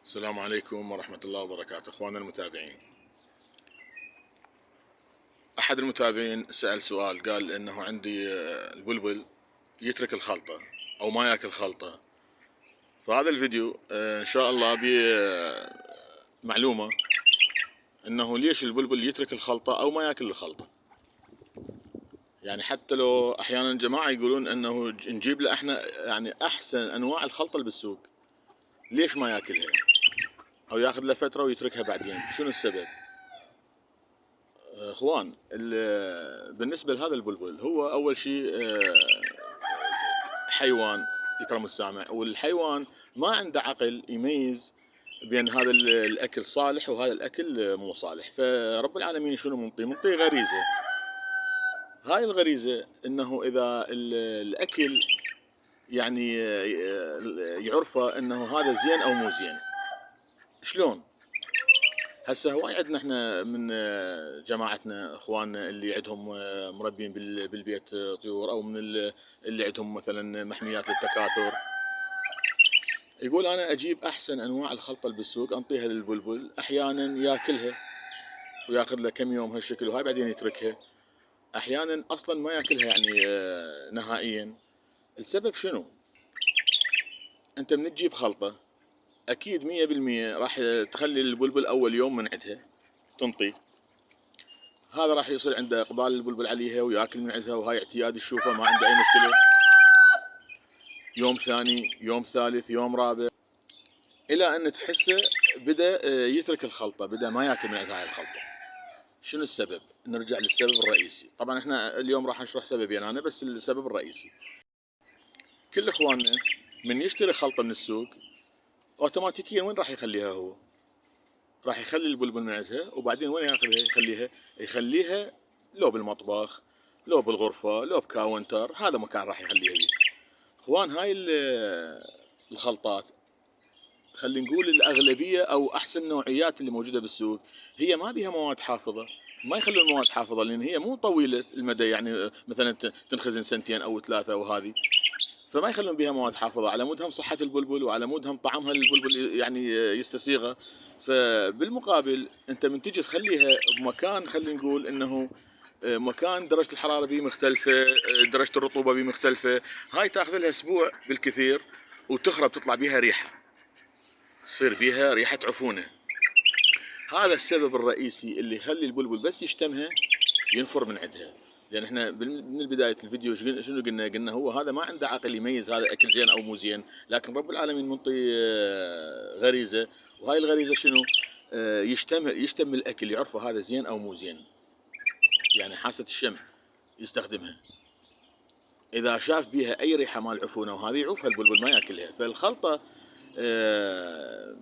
السلام عليكم ورحمة الله وبركاته اخواننا المتابعين. احد المتابعين سأل سؤال، قال انه عندي البلبل يترك الخلطة او ما ياكل خلطة. فهذا الفيديو ان شاء الله بي معلومة انه ليش البلبل يترك الخلطة او ما ياكل الخلطة. يعني حتى لو احيانا جماعة يقولون انه نجيب له احنا يعني احسن انواع الخلطة اللي بالسوق، ليش ما ياكلها او ياخذ له فترة ويتركها بعدين؟ شنو السبب؟ اخوان، بالنسبه لهذا البلبل هو اول شيء حيوان يكرم السامع، والحيوان ما عنده عقل يميز بين هذا الاكل صالح وهذا الاكل مو صالح. فرب العالمين شنو منطي غريزه. هاي الغريزه انه اذا الاكل يعني يعرفه انه هذا زين او مو زين. شلون؟ هسه هواي عندنا احنا من جماعتنا اخواننا اللي عندهم مربين بالبيت طيور، او من اللي عندهم مثلا محميات للتكاثر. يقول انا اجيب احسن انواع الخلطه اللي بالسوق انطيها للبلبل، احيانا ياكلها وياخذ له كم يوم هالشكل وهاي بعدين يتركها، احيانا اصلا ما ياكلها يعني نهائيا. السبب شنو؟ انت من تجيب خلطه اكيد 100% راح تخلي البلبل اول يوم من عندها تنطي، هذا راح يصير عنده اقبال البلبل عليها وياكل من عندها، وهاي اعتياد يشوفه ما عنده اي مشكله. يوم ثاني، يوم ثالث، يوم رابع، الى ان تحسه بدا يترك الخلطه، بدا ما ياكل من عندها هاي الخلطه. شنو السبب؟ نرجع للسبب الرئيسي. طبعا احنا اليوم راح نشرح سببين انا، بس السبب الرئيسي كل اخواننا من يشتري خلطه من السوق اوتوماتيكيا وين راح يخليها هو؟ راح يخلي البلبل من عندها، وبعدين وين ياخذها يخليها لو بالمطبخ، لو بالغرفه، لو بكاونتر، هذا مكان راح يخليها فيه. اخوان، هاي الخلطات خلينا نقول الاغلبيه او احسن نوعيات اللي موجوده بالسوق هي ما بها مواد حافظه. ما يخلون مواد حافظه لان هي مو طويله المدى، يعني مثلا تنخزن سنتين او ثلاثه وهذه، فما يخلون بها مواد حافظه على مودهم صحه البلبل وعلى مودهم طعمها البلبل يعني يستسيغه. فبالمقابل انت من تجي تخليها بمكان خلينا نقول انه مكان درجه الحراره به مختلفه، درجه الرطوبه به مختلفه، هاي تاخذ لها اسبوع بالكثير وتخرب، تطلع بها ريحه، تصير بها ريحه عفونه. هذا السبب الرئيسي اللي يخلي البلبل بس يشتمها ينفر من عندها. لان احنا من بدايه الفيديو شنو قلنا هو هذا ما عنده عقل يميز هذا اكل زين او مو زين، لكن رب العالمين منطي غريزه، وهاي الغريزه شنو؟ يشتم الاكل، يعرفه هذا زين او مو زين، يعني حاسه الشم يستخدمها. اذا شاف بيها اي ريحه مال عفونه وهذه يعوفها البلبل ما ياكلها. فالخلطه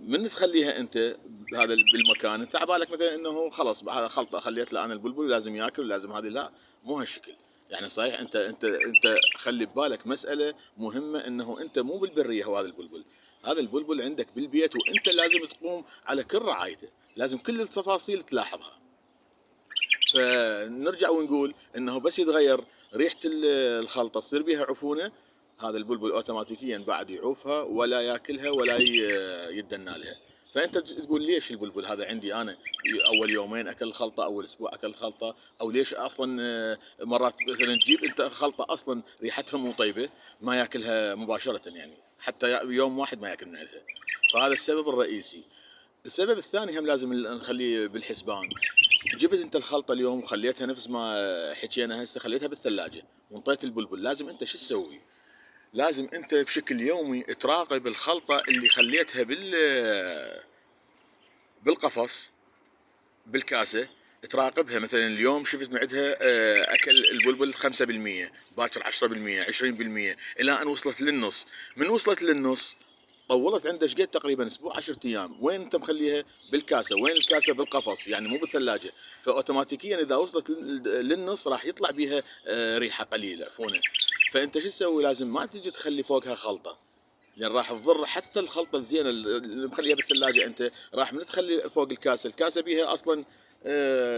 من تخليها انت بهذا بالمكان، انت عبالك مثلا انه خلاص هذا خلطه خليت له انا البلبل لازم ياكل ولازم هذه، لا، مو هالشكل. يعني صحيح انت خلي ببالك مساله مهمه، انه انت مو بالبريه هو هذا البلبل، هذا البلبل عندك بالبيت، وانت لازم تقوم على كل رعايته، لازم كل التفاصيل تلاحظها. فنرجع ونقول انه بس يتغير ريحه الخلطه تصير بها عفونه، هذا البلبل اوتوماتيكيا بعد يعوفها ولا ياكلها ولا يدنا لها. فانت تقول ليش البلبل هذا عندي انا اول يومين اكل الخلطه، اول اسبوع اكل الخلطه، او ليش اصلا مرات مثلا تجيب انت خلطه اصلا ريحتها مو طيبه ما ياكلها مباشره، يعني حتى يوم واحد ما ياكل من عندها. فهذا السبب الرئيسي. السبب الثاني هم لازم نخليه بالحسبان. جبت انت الخلطه اليوم وخليتها نفس ما حكينا هسه، خليتها بالثلاجه وانطيت البلبل، لازم انت شو تسوي؟ لازم انت بشكل يومي تراقب الخلطه اللي خليتها بالقفص بالكاسه، تراقبها. مثلا اليوم شفت معدها اكل البلبل 5%، باكر 10%، 20%، الى ان وصلت للنص. من وصلت للنص طولت عنده شقد تقريبا اسبوع 10 ايام. وين انت مخليها؟ بالكاسه. وين الكاسه؟ بالقفص، يعني مو بالثلاجه. فاوتوماتيكيا اذا وصلت للنص راح يطلع بها ريحه قليله عفونه. فانت شو تسوي؟ لازم ما تجي تخلي فوقها خلطه، لان راح تضر حتى الخلطه الزينه اللي مخليها بالثلاجه انت. راح من تخلي فوق الكاسه بيها اصلا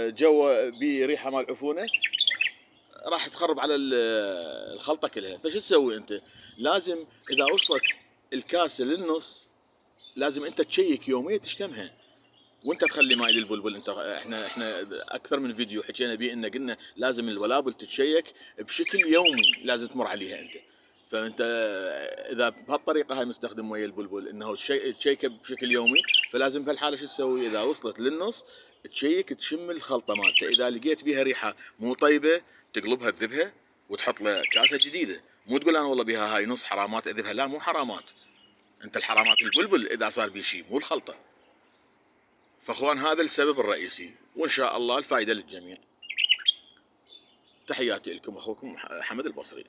جو بريحه مال عفونه، راح تخرب على الخلطه كلها. فشو تسوي انت؟ لازم اذا وصلت الكاسه للنص لازم انت تشيك يوميا تشتمها، وانت تخلي ماي للبلبل. انت احنا اكثر من فيديو حكينا به ان قلنا لازم الولابل تتشيك بشكل يومي، لازم تمر عليها انت. فانت اذا بهالطريقه هاي مستخدم ويا البلبل انه تشيكه بشكل يومي، فلازم بهالحاله شو تسوي؟ اذا وصلت للنص تشيك تشم الخلطه مالته، اذا لقيت بيها ريحه مو طيبه تقلبها تذبها وتحط له كاسه جديده. مو تقول انا والله بيها هاي نص حرامات اذبها، لا مو حرامات، انت الحرامات البلبل اذا صار بيه شيء مو الخلطه. فاخوان هذا السبب الرئيسي، وان شاء الله الفائده للجميع. تحياتي لكم اخوكم حمد البصري.